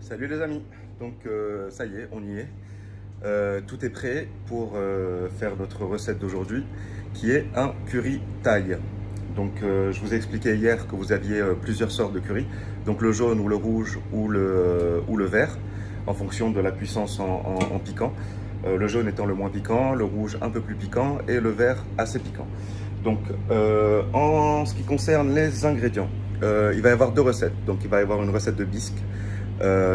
Salut les amis, donc ça y est, on y est. Tout est prêt pour faire notre recette d'aujourd'hui qui est un curry thaï. Donc je vous ai expliqué hier que vous aviez plusieurs sortes de curry, donc le jaune ou le rouge ou le vert en fonction de la puissance en piquant. Le jaune étant le moins piquant, le rouge un peu plus piquant et le vert assez piquant. Donc en ce qui concerne les ingrédients, il va y avoir deux recettes. Donc il va y avoir une recette de bisque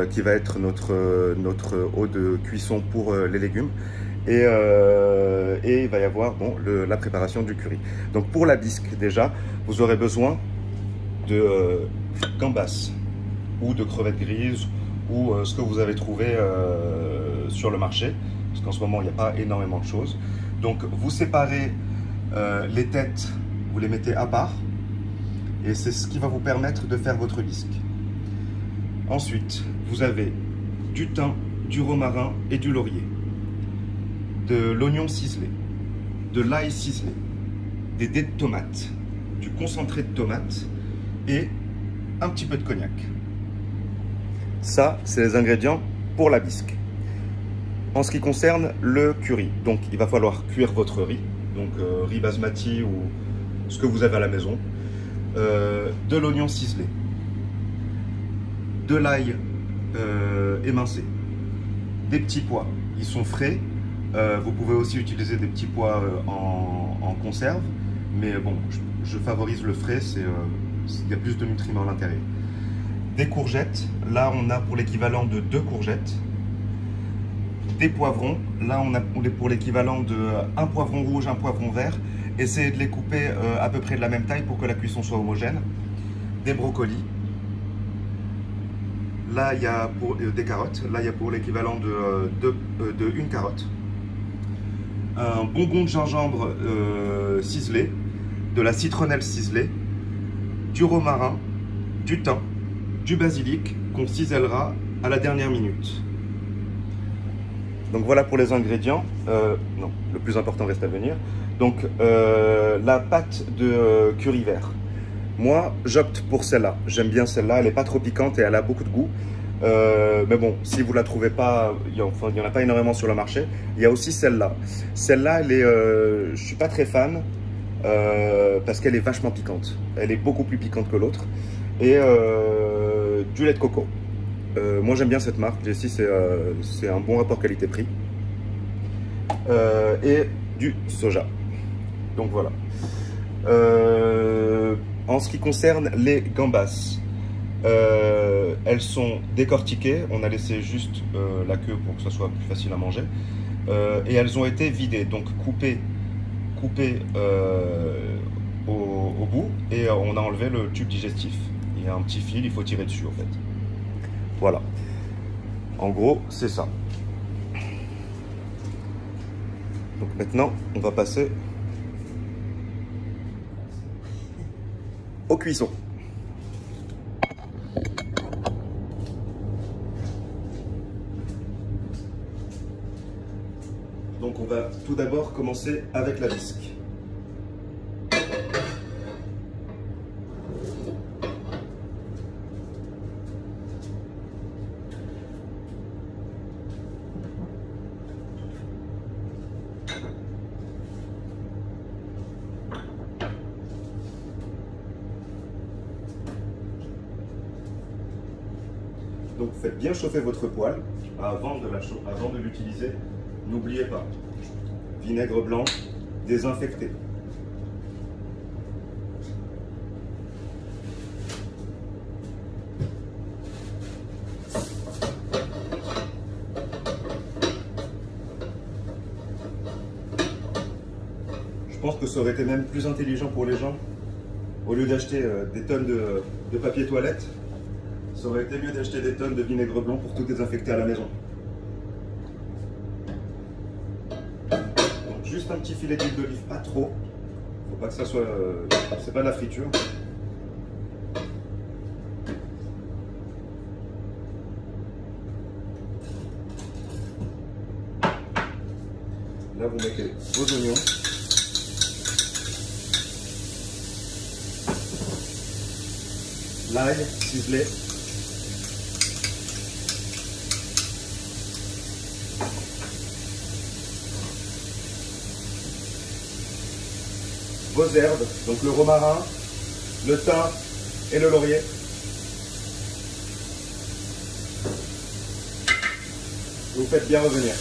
qui va être notre eau de cuisson pour les légumes. Et il va y avoir la préparation du curry. Donc pour la bisque déjà, vous aurez besoin de gambas ou de crevettes grises ou ce que vous avez trouvé sur le marché. Parce qu'en ce moment, il n'y a pas énormément de choses. Donc vous séparez les têtes, vous les mettez à part. Et c'est ce qui va vous permettre de faire votre bisque. Ensuite, vous avez du thym, du romarin et du laurier, de l'oignon ciselé, de l'ail ciselé, des dés de tomates, du concentré de tomate et un petit peu de cognac. Ça, c'est les ingrédients pour la bisque. En ce qui concerne le curry, donc il va falloir cuire votre riz, donc riz basmati ou ce que vous avez à la maison, de l'oignon ciselé, de l'ail émincé, des petits pois, ils sont frais. Vous pouvez aussi utiliser des petits pois en conserve, mais bon, je favorise le frais, il y a plus de nutriments à l'intérieur. Des courgettes, là on a pour l'équivalent de 2 courgettes. Des poivrons, là on a pour l'équivalent de un poivron rouge, un poivron vert. Essayez de les couper à peu près de la même taille pour que la cuisson soit homogène. Des brocolis. Là, il y a pour des carottes. Là, il y a pour l'équivalent de une carotte. Un bonbon de gingembre ciselé, de la citronnelle ciselée, du romarin, du thym, du basilic qu'on cisèlera à la dernière minute. Donc voilà pour les ingrédients. Non, le plus important reste à venir. Donc la pâte de curry vert. Moi, j'opte pour celle-là. J'aime bien celle-là. Elle n'est pas trop piquante et elle a beaucoup de goût. Mais bon, si vous ne la trouvez pas, il n'y en a pas énormément sur le marché. Il y a aussi celle-là. Celle-là, je ne suis pas très fan parce qu'elle est vachement piquante. Elle est beaucoup plus piquante que l'autre. Et du lait de coco. Moi, j'aime bien cette marque. Jessie, c'est un bon rapport qualité-prix. Et du soja. Donc voilà. En ce qui concerne les gambas, elles sont décortiquées. On a laissé juste la queue pour que ça soit plus facile à manger. Et elles ont été vidées, donc coupées au bout. Et on a enlevé le tube digestif. Il y a un petit fil, il faut tirer dessus en fait. Voilà. En gros, c'est ça. Donc maintenant, on va passer aux cuissons. Donc on va tout d'abord commencer avec la bisque. Donc faites bien chauffer votre poêle avant de l'utiliser. N'oubliez pas, vinaigre blanc désinfecté. Je pense que ça aurait été même plus intelligent pour les gens, au lieu d'acheter des tonnes de papier toilette, ça aurait été mieux d'acheter des tonnes de vinaigre blanc pour tout désinfecter à la maison. Donc juste un petit filet d'huile d'olive, pas trop. Faut pas que ça soit... c'est pas de la friture. Là vous mettez vos oignons. L'ail ciselé. vos herbes, donc le romarin, le thym et le laurier. Vous faites bien revenir.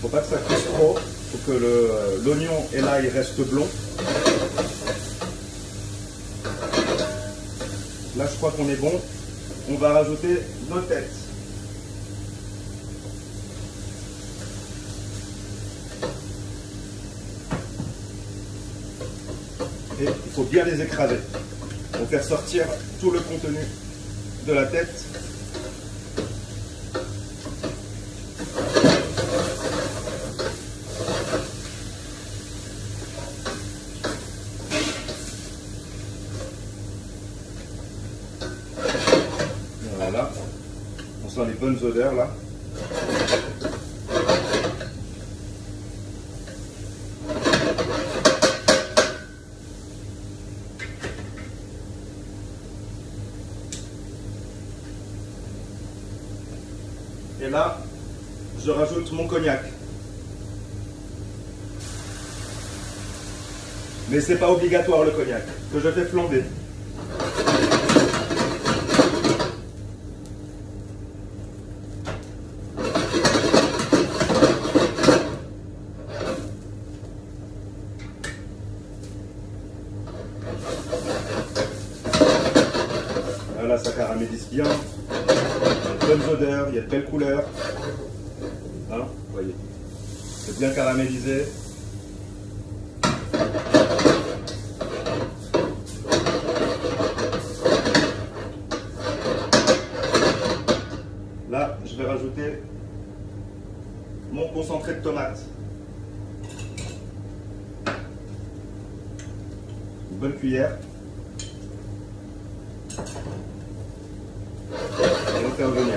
Faut pas que ça cuise trop, faut que l'oignon et l'ail restent blonds. Là, je crois qu'on est bon. On va rajouter nos têtes. Et il faut bien les écraser pour faire sortir tout le contenu de la tête. Voilà, on sent les bonnes odeurs là. Et là, je rajoute mon cognac. Mais c'est pas obligatoire le cognac, que je fais flamber. Là, ça caramélise bien, il y a de bonnes odeurs, il y a de belles couleurs. Hein, vous voyez, c'est bien caramélisé. Là, je vais rajouter mon concentré de tomate. Une bonne cuillère. Et on fait revenir.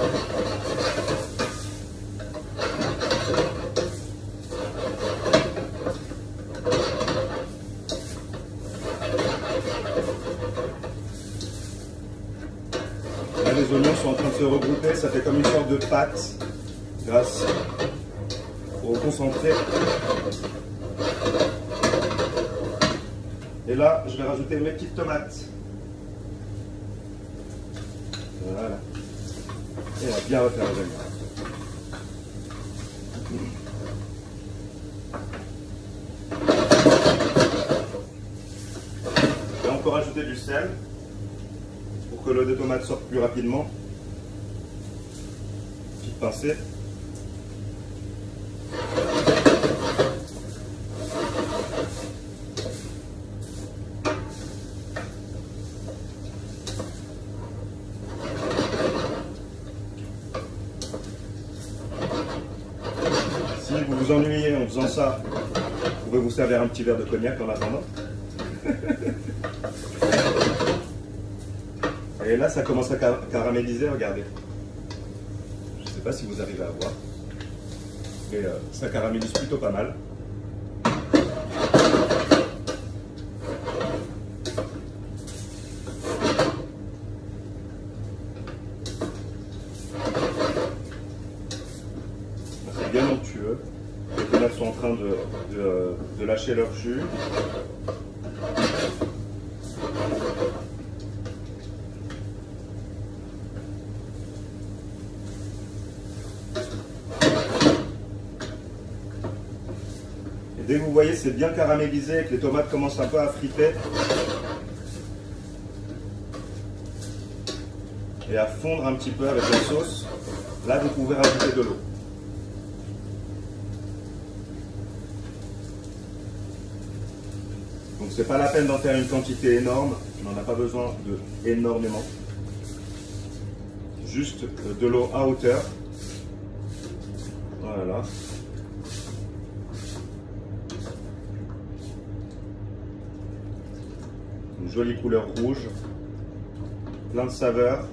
Là, les oignons sont en train de se regrouper, ça fait comme une sorte de pâte grâce au concentré. Et là, je vais rajouter mes petites tomates. Voilà. Et on va bien refaire revenir. Et on peut rajouter du sel pour que l'eau de tomate sorte plus rapidement. Petite pincée. Si vous vous ennuyez en faisant ça, vous pouvez vous servir un petit verre de cognac en attendant. Et là, ça commence à caraméliser, regardez. Je ne sais pas si vous arrivez à voir, mais ça caramélise plutôt pas mal. C'est bien onctueux. Les tomates sont en train de lâcher leur jus. Et dès que vous voyez c'est bien caramélisé et que les tomates commencent un peu à friter et à fondre un petit peu avec la sauce, là vous pouvez rajouter de l'eau. Donc c'est pas la peine d'en faire une quantité énorme, on n'en a pas besoin de énormément. Juste de l'eau à hauteur. Voilà. Une jolie couleur rouge, plein de saveurs.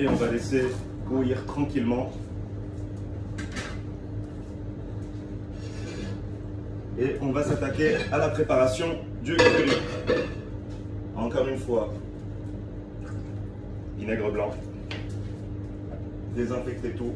Et on va laisser bouillir tranquillement. Et on va s'attaquer à la préparation du curry. Encore une fois, vinaigre blanc, désinfecter tout.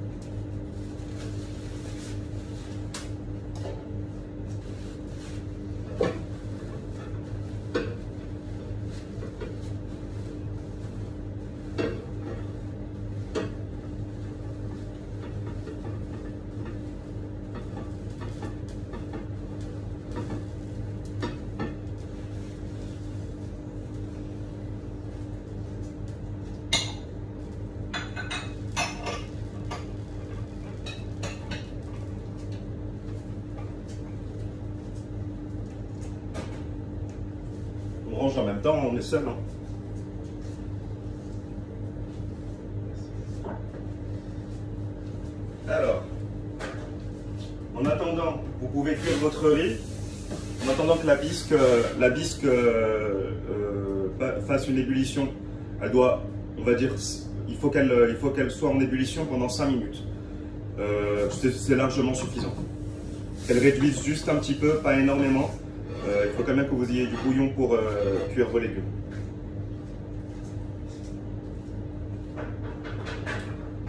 On range en même temps, on est seul. Hein. Alors, en attendant, vous pouvez cuire votre riz. En attendant que la bisque fasse une ébullition, elle doit, on va dire, il faut qu'elle soit en ébullition pendant 5 minutes. C'est largement suffisant. Qu'elle réduise juste un petit peu, pas énormément. Il faut quand même que vous ayez du bouillon pour cuire vos légumes.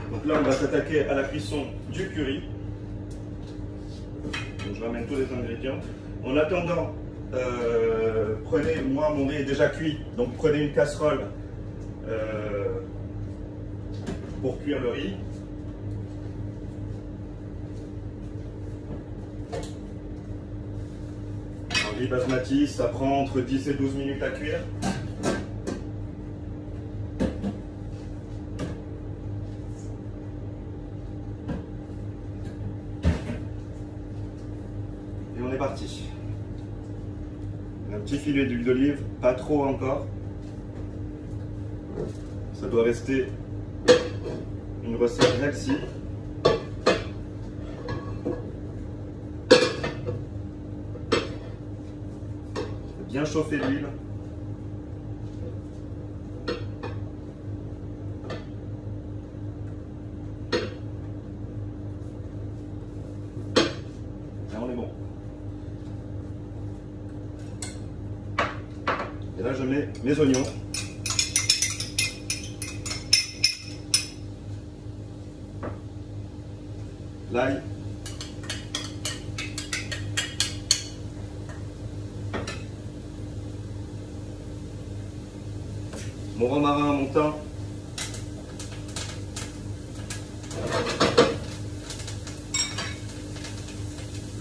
Donc là, on va s'attaquer à la cuisson du curry. Donc, je ramène tous les ingrédients. En attendant, prenez, moi mon riz est déjà cuit, donc prenez une casserole pour cuire le riz. Un riz basmati, ça prend entre 10 et 12 minutes à cuire. Et on est parti. Un petit filet d'huile d'olive, pas trop encore. Ça doit rester une recette healthy. Bien chauffer l'huile. Là on est bon. Et là je mets mes oignons. L'ail. Mon romarin, mon thym.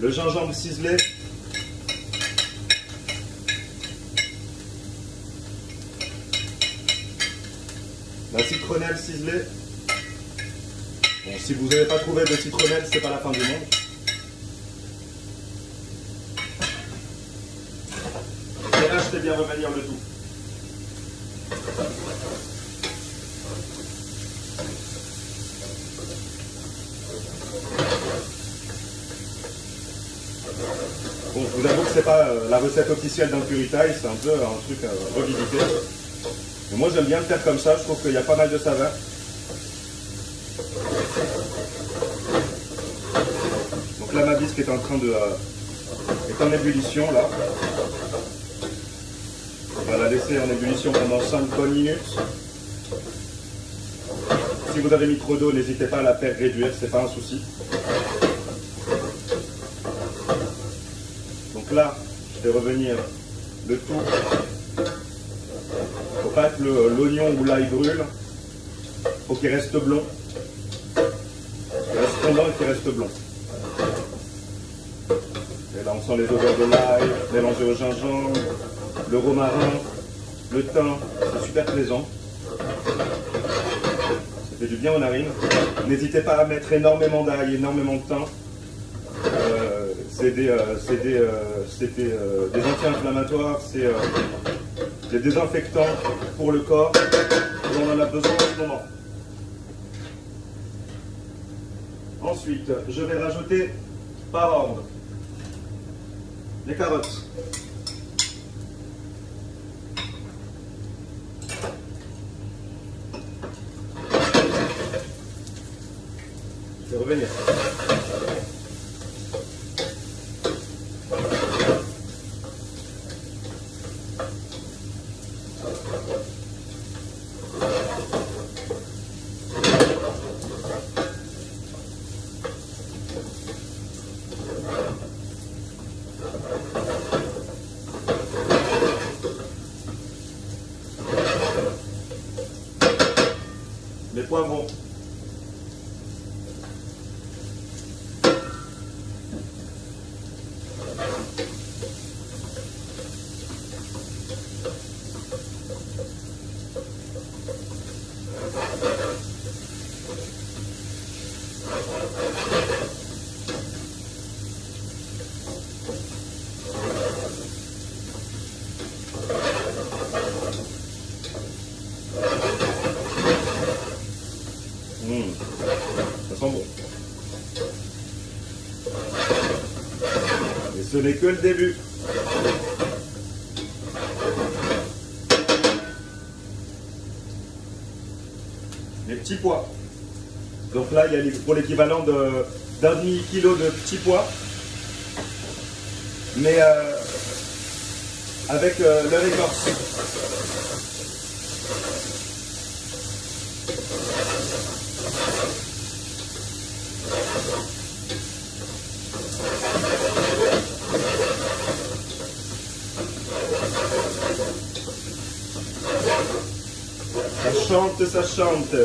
Le gingembre ciselé. La citronnelle ciselée. Bon, si vous n'avez pas trouvé de citronnelle, c'est pas la fin du monde. Et là, je fais bien revenir le tout. Bon, je vous avoue que c'est pas la recette officielle d'un curry thaï, c'est un peu un truc revisité. Mais moi j'aime bien le faire comme ça, je trouve qu'il y a pas mal de saveurs. Donc là ma bisque est en train de est en ébullition là. On va la laisser en ébullition pendant 5 bonnes minutes. Si vous avez mis trop d'eau, n'hésitez pas à la faire réduire, c'est pas un souci. Donc là, je vais revenir le tout. Faut pas que l'oignon ou l'ail brûle. Faut qu'il reste blond. Il reste fondant et qu'il reste blond. Et là, on sent les odeurs de l'ail mélangées au gingembre, le romarin, le thym. C'est super plaisant. Ça fait du bien aux narines. N'hésitez pas à mettre énormément d'ail, énormément de thym. C'est des anti-inflammatoires, c'est des désinfectants pour le corps et on en a besoin en ce moment. Ensuite, je vais rajouter par ordre les carottes. C'est revenir. Les poivrons. Ça sent bon. Et ce n'est que le début. Les petits pois. Donc là, il y a pour l'équivalent d'un demi-kilo de petits pois. Mais avec leur écorce. Ça chante, ça chante.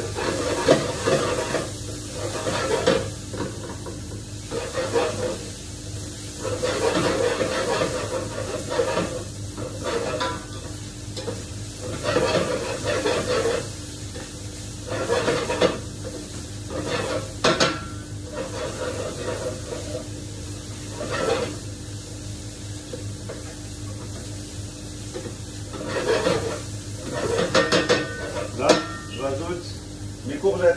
Là, je rajoute mes courgettes.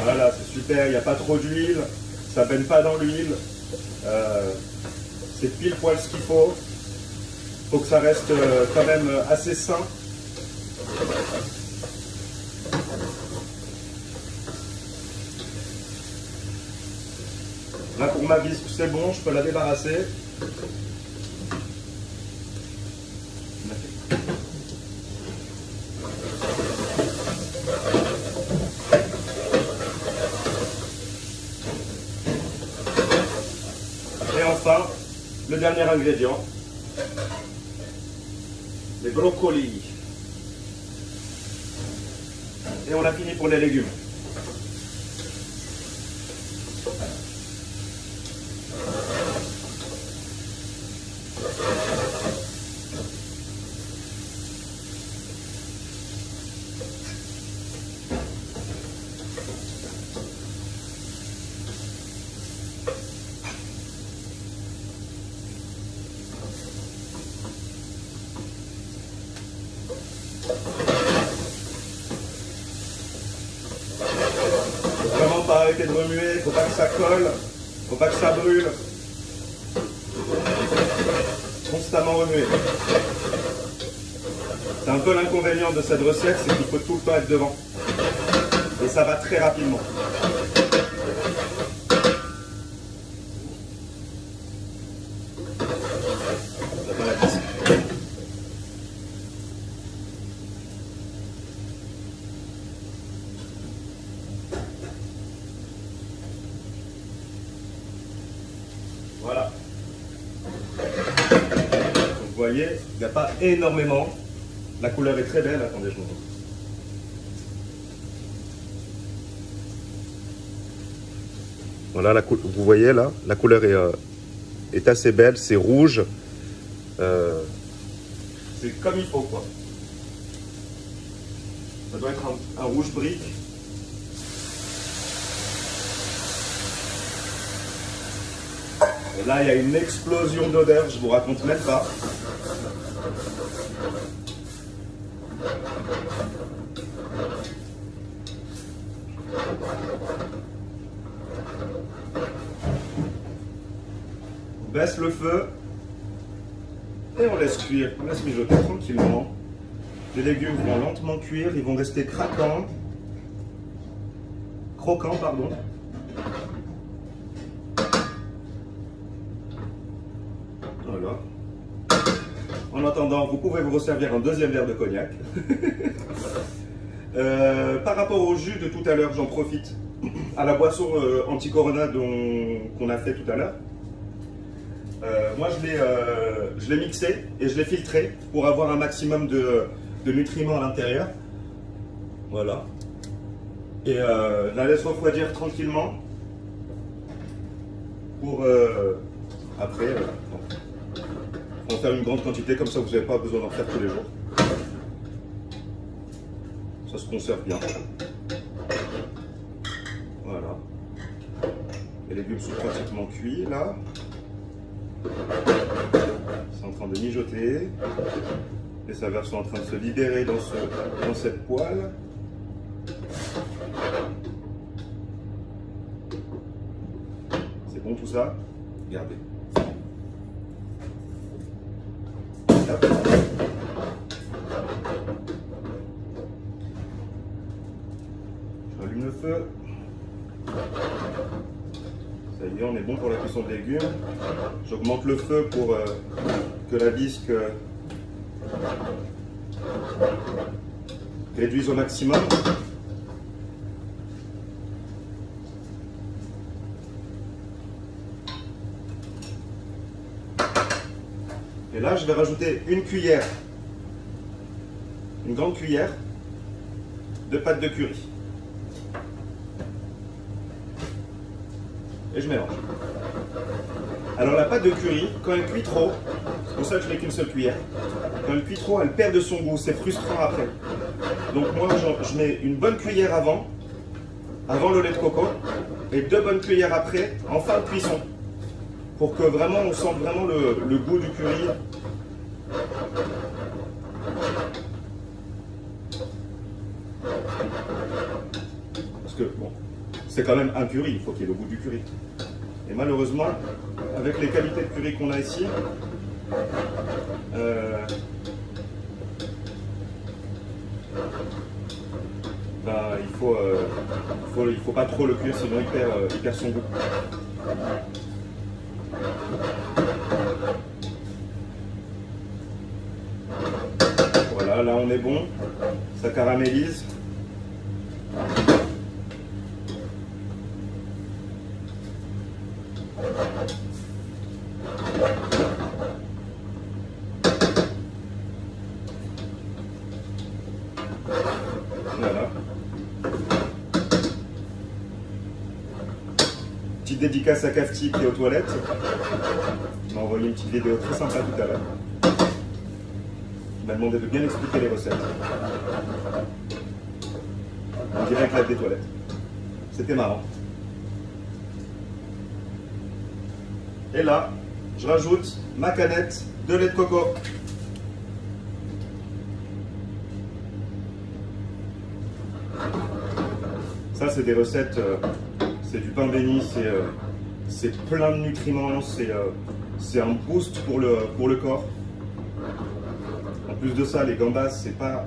Voilà, c'est super, il n'y a pas trop d'huile, ça ne baigne pas dans l'huile. C'est pile poil ce qu'il faut. Il faut que ça reste quand même assez sain. Là pour ma bisque c'est bon, je peux la débarrasser. Et enfin, le dernier ingrédient, les brocolis. Et on a fini pour les légumes. Vraiment pas arrêter de remuer, il ne faut pas que ça colle, il ne faut pas que ça brûle. Constamment remuer. C'est un peu l'inconvénient de cette recette, c'est qu'il faut tout le temps être devant. Et ça va très rapidement. Voilà. Vous voyez, il n'y a pas énormément. La couleur est très belle. Attendez, je vous montre. Voilà, vous voyez là, la couleur est assez belle, c'est rouge. C'est comme il faut, quoi. Ça doit être un rouge brique. Et là, il y a une explosion d'odeur, je vous raconte même pas. On baisse le feu et on laisse cuire, on laisse mijoter tranquillement. Les légumes vont lentement cuire, ils vont rester croquants, pardon. Voilà. En attendant, vous pouvez vous resservir un deuxième verre de cognac. Par rapport au jus de tout à l'heure, j'en profite. À la boisson anti-corona qu'on a fait tout à l'heure. Moi, je l'ai mixé et je l'ai filtré pour avoir un maximum de nutriments à l'intérieur. Voilà. Et je la laisse refroidir tranquillement pour après en faire une grande quantité, comme ça vous n'avez pas besoin d'en faire tous les jours. Ça se conserve bien. Voilà. Les légumes sont pratiquement cuits là. C'est en train de mijoter. Les saveurs sont en train de se libérer dans cette poêle. C'est bon tout ça? Regardez. Hop. J'allume le feu. Ça y est, on est bon pour la cuisson de légumes. J'augmente le feu pour que la bisque réduise au maximum. Et là, je vais rajouter une cuillère, une grande cuillère de pâte de curry. Et je mélange. Alors la pâte de curry, quand elle cuit trop, c'est pour ça que je n'ai qu'une seule cuillère, quand elle cuit trop, elle perd de son goût, c'est frustrant après. Donc moi, je mets une bonne cuillère avant le lait de coco, et 2 bonnes cuillères après, en fin de cuisson, pour que vraiment on sente vraiment le goût du curry. Parce que bon, c'est quand même un curry, il faut qu'il y ait le goût du curry. Et malheureusement, avec les qualités de curry qu'on a ici, il faut pas trop le cuire, sinon il perd son goût. Voilà, là on est bon, ça caramélise. Voilà. Petite dédicace à Cafti qui est aux toilettes. Il m'a envoyé une petite vidéo très sympa tout à l'heure. Il m'a demandé de bien expliquer les recettes. En direct là des toilettes. C'était marrant. Et là, je rajoute ma canette de lait de coco. Ça, c'est des recettes, c'est du pain béni, c'est plein de nutriments, c'est un boost pour le corps. En plus de ça, les gambas, c'est pas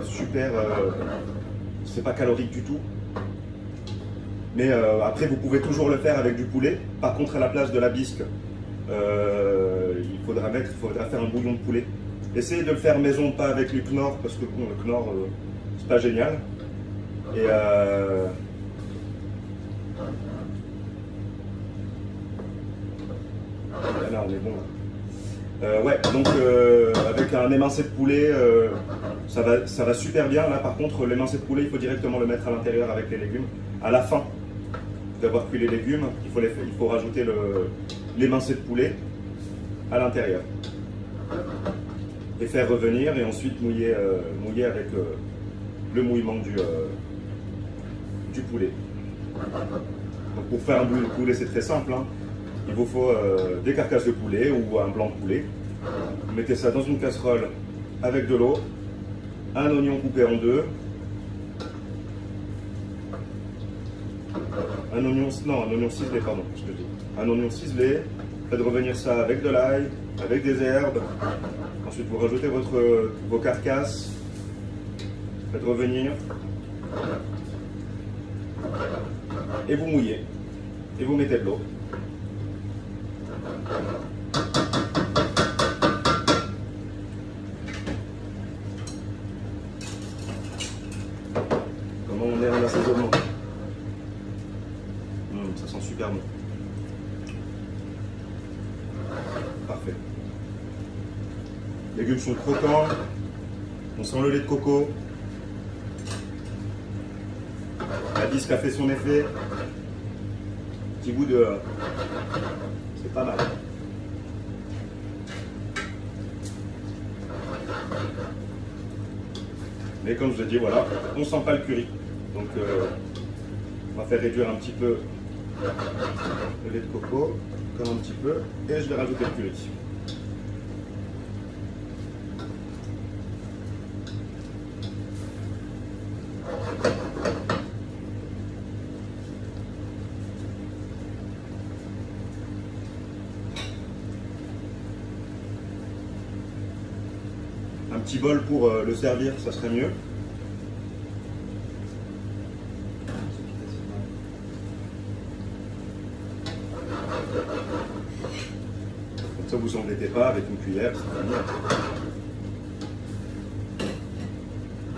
super, c'est pas calorique du tout. Mais après, vous pouvez toujours le faire avec du poulet. Par contre, à la place de la bisque, il faudra faire un bouillon de poulet. Essayez de le faire maison, pas avec le Knorr, parce que bon, le Knorr, c'est pas génial. Et là, on est bon. Ouais, donc avec un émincé de poulet, ça va super bien. Là, par contre, l'émincé de poulet, il faut directement le mettre à l'intérieur avec les légumes. À la fin d'avoir cuit les légumes, il faut rajouter l'émincé de poulet à l'intérieur et faire revenir, et ensuite mouiller avec le mouillement du poulet. Donc pour faire un bouillon de poulet, c'est très simple, hein. Il vous faut des carcasses de poulet ou un blanc de poulet. Vous mettez ça dans une casserole avec de l'eau, un oignon coupé en deux, un oignon ciselé, pardon, je te dis. Un oignon ciselé, faites revenir ça avec de l'ail, avec des herbes. Ensuite, vous rajoutez vos carcasses, faites revenir, et vous mouillez, et vous mettez de l'eau. Comment on est en assaisonnement? Ça sent super bon. Parfait. Les légumes sont croquants. On sent le lait de coco. La bisque a fait son effet. Petit goût de... C'est pas mal. Mais comme je l'ai dit, voilà, on ne sent pas le curry. Donc on va faire réduire un petit peu le lait de coco, comme un petit peu, et je vais rajouter le curry. Un petit bol pour le servir, ça serait mieux. Comme ça, vous vous embêtez pas avec une cuillère, c'est pas bien.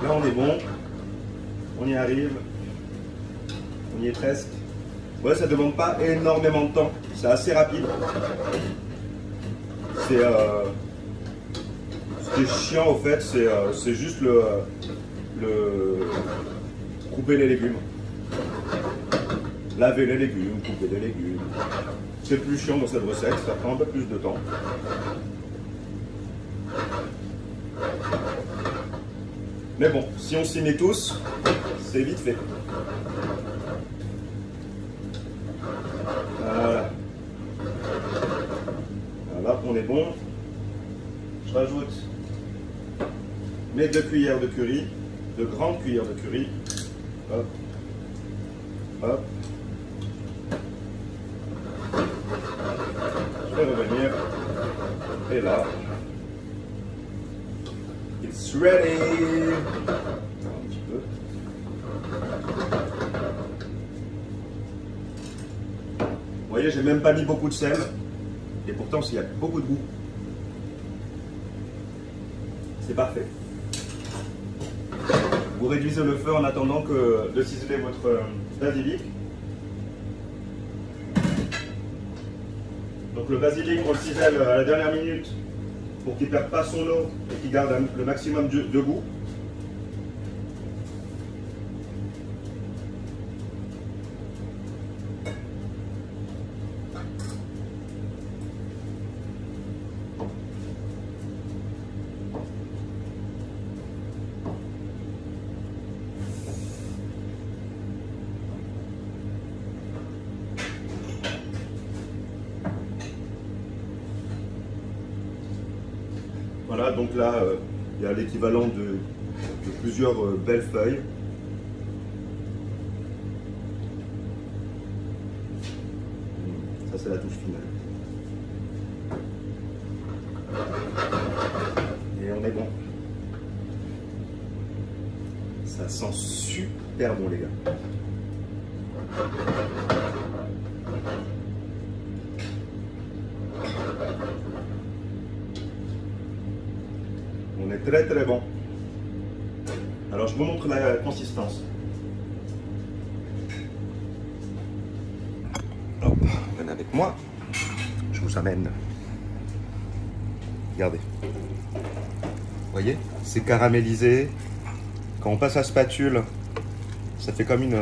Là, on est bon. On y arrive. On y est presque. Ouais, ça ne demande pas énormément de temps. C'est assez rapide. C'est... Ce qui est chiant au fait, c'est juste le couper les légumes. Laver les légumes, couper les légumes. C'est plus chiant dans cette recette, ça prend un peu plus de temps. Mais bon, si on s'y met tous, c'est vite fait. Voilà. Là, on est bon. Je rajoute mes 2 cuillères de curry, 2 grandes cuillères de curry. Hop, hop. Je vais revenir. Et là, it's ready. Un petit peu. Vous voyez, j'ai même pas mis beaucoup de sel. Et pourtant, il y a beaucoup de goût. C'est parfait. Vous réduisez le feu en attendant de ciseler votre basilic. Donc le basilic, on le cisèle à la dernière minute pour qu'il ne perde pas son eau et qu'il garde le maximum de goût. Voilà, donc là, il y a l'équivalent de plusieurs belles feuilles. Ça, c'est la touche finale. Et on est bon. Ça sent super bon, les gars. On est très très bon. Alors je vous montre la consistance. Hop, venez avec moi. Je vous amène. Regardez. Vous voyez, c'est caramélisé. Quand on passe à la spatule, ça fait comme une...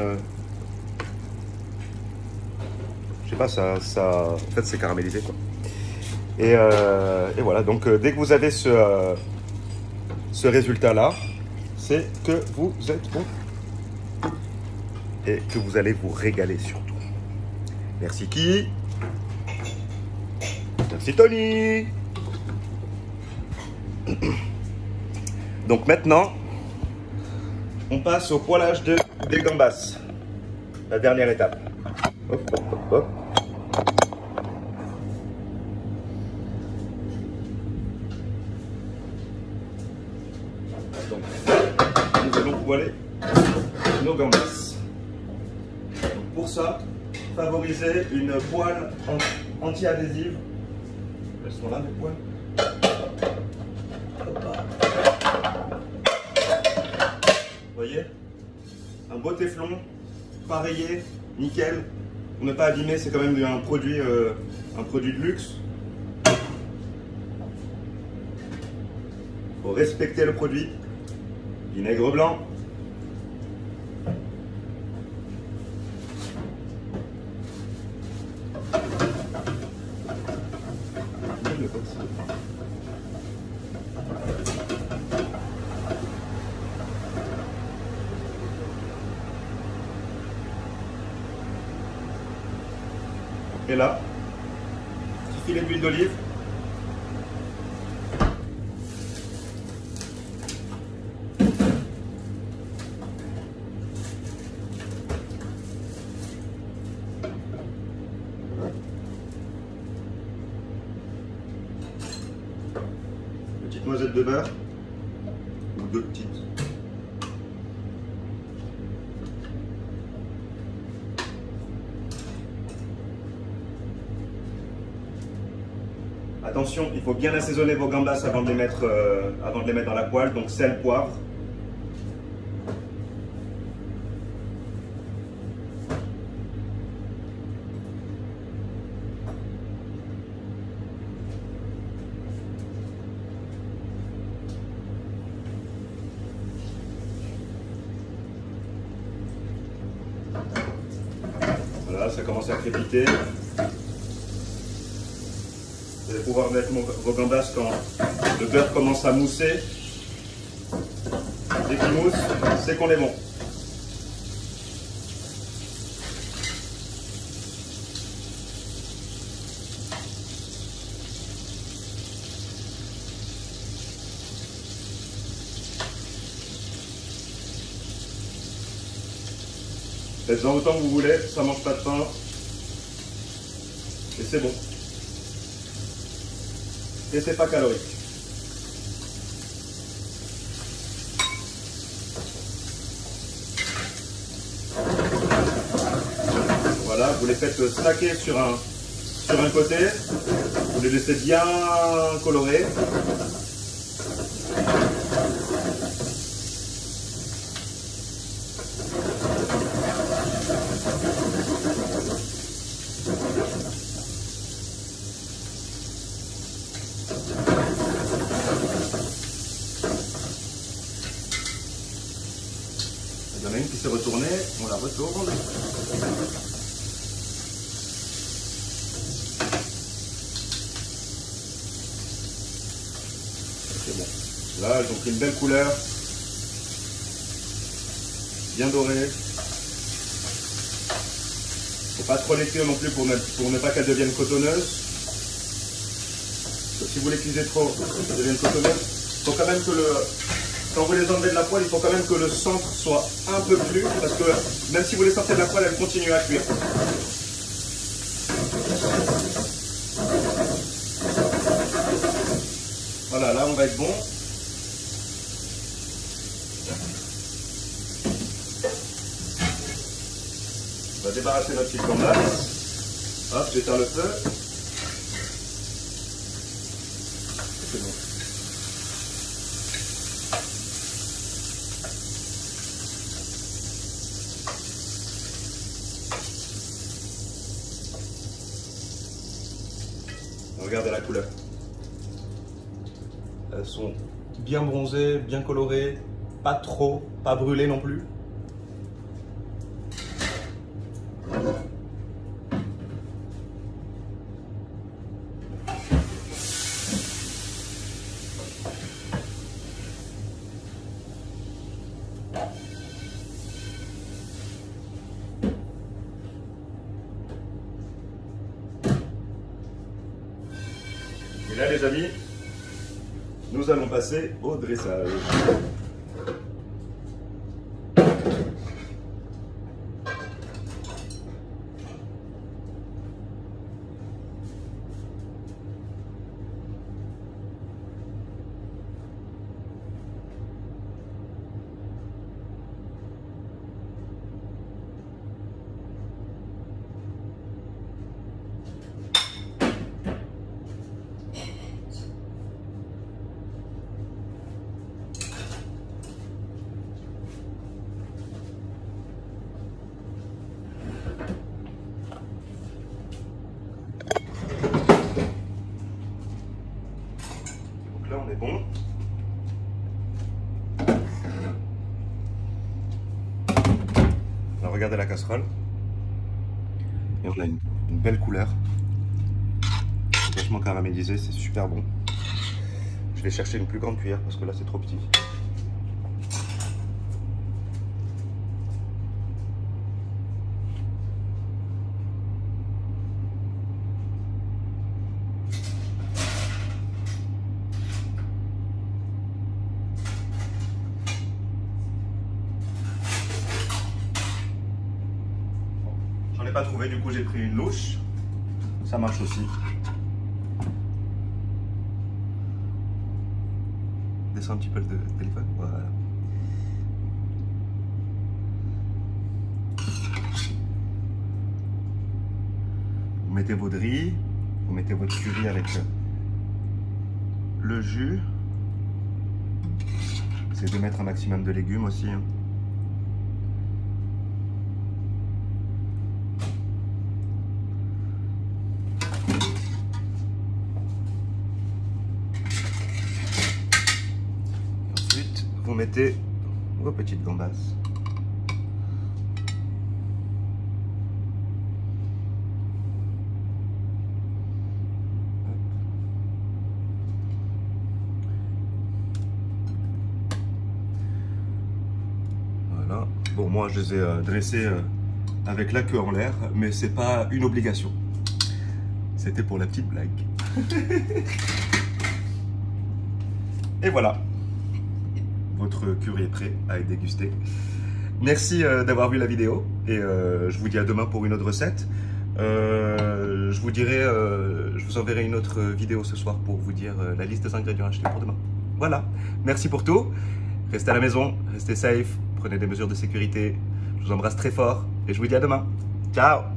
Je sais pas, ça... En fait, c'est caramélisé, quoi. Et voilà, donc dès que vous avez ce résultat-là, c'est que vous êtes bon et que vous allez vous régaler surtout. Merci qui? Merci Tony. Donc maintenant, on passe au poêlage des gambas. La dernière étape. Hop, hop, hop, hop. Donc, nous allons poêler nos gambas. Donc, pour ça, favoriser une poêle anti-adhésive. Elles sont là, mes poêles. Vous voyez, un beau téflon, pas rayé, nickel. Pour ne pas abîmer, c'est quand même un produit de luxe. Il faut respecter le produit. Vinaigre blanc. Et là, petit filet d'huile d'olive. Petite noisette de beurre, ou deux petites. Attention, il faut bien assaisonner vos gambas avant de les mettre dans la poêle, donc sel, poivre. Voilà, ça commence à crépiter. Vous allez pouvoir mettre vos gambas quand le beurre commence à mousser. Dès qu'il mousse, c'est qu'on est bon. Faites-en autant que vous voulez, ça ne mange pas de pain. Et c'est bon. Et c'est pas calorique. Voilà, vous les faites snacker sur un côté. Vous les laissez bien colorés. Il y en a une qui s'est retournée, on la retourne. C'est bon. Là, elles ont pris une belle couleur. Bien dorée. Faut pas trop les cuire non plus pour ne pas qu'elles deviennent cotonneuses. Parce que si vous les cuisez trop, elles deviennent cotonneuses. Il faut quand même que quand vous les enlevez de la poêle, il faut quand même que le centre soit un peu plus, parce que même si vous les sortez de la poêle, elles continuent à cuire. Voilà, là on va être bon. On va débarrasser notre petite gambas. Hop, j'éteins le feu. C'est bon. Regardez la couleur. Elles sont bien bronzées, bien colorées, pas trop, pas brûlées non plus. Et là les amis, nous allons passer au dressage. on est bon. Alors regardez la casserole. Et on a une belle couleur. Vachement caramélisé, c'est super bon. Je vais chercher une plus grande cuillère parce que là c'est trop petit. J'en ai pas trouvé, du coup j'ai pris une louche. Ça marche aussi. Descends un petit peu le téléphone. Voilà. Vous mettez votre riz, vous mettez votre curry avec le jus. Essayez de mettre un maximum de légumes aussi. Vous mettez vos petites gambas. Voilà. Bon, moi je les ai dressés avec la queue en l'air, mais c'est pas une obligation. C'était pour la petite blague. Et voilà. Votre curry est prêt à être dégusté. Merci d'avoir vu la vidéo et je vous dis à demain pour une autre recette. Je vous enverrai une autre vidéo ce soir pour vous dire la liste des ingrédients achetés pour demain. Voilà, merci pour tout. Restez à la maison, restez safe, prenez des mesures de sécurité. Je vous embrasse très fort et je vous dis à demain. Ciao!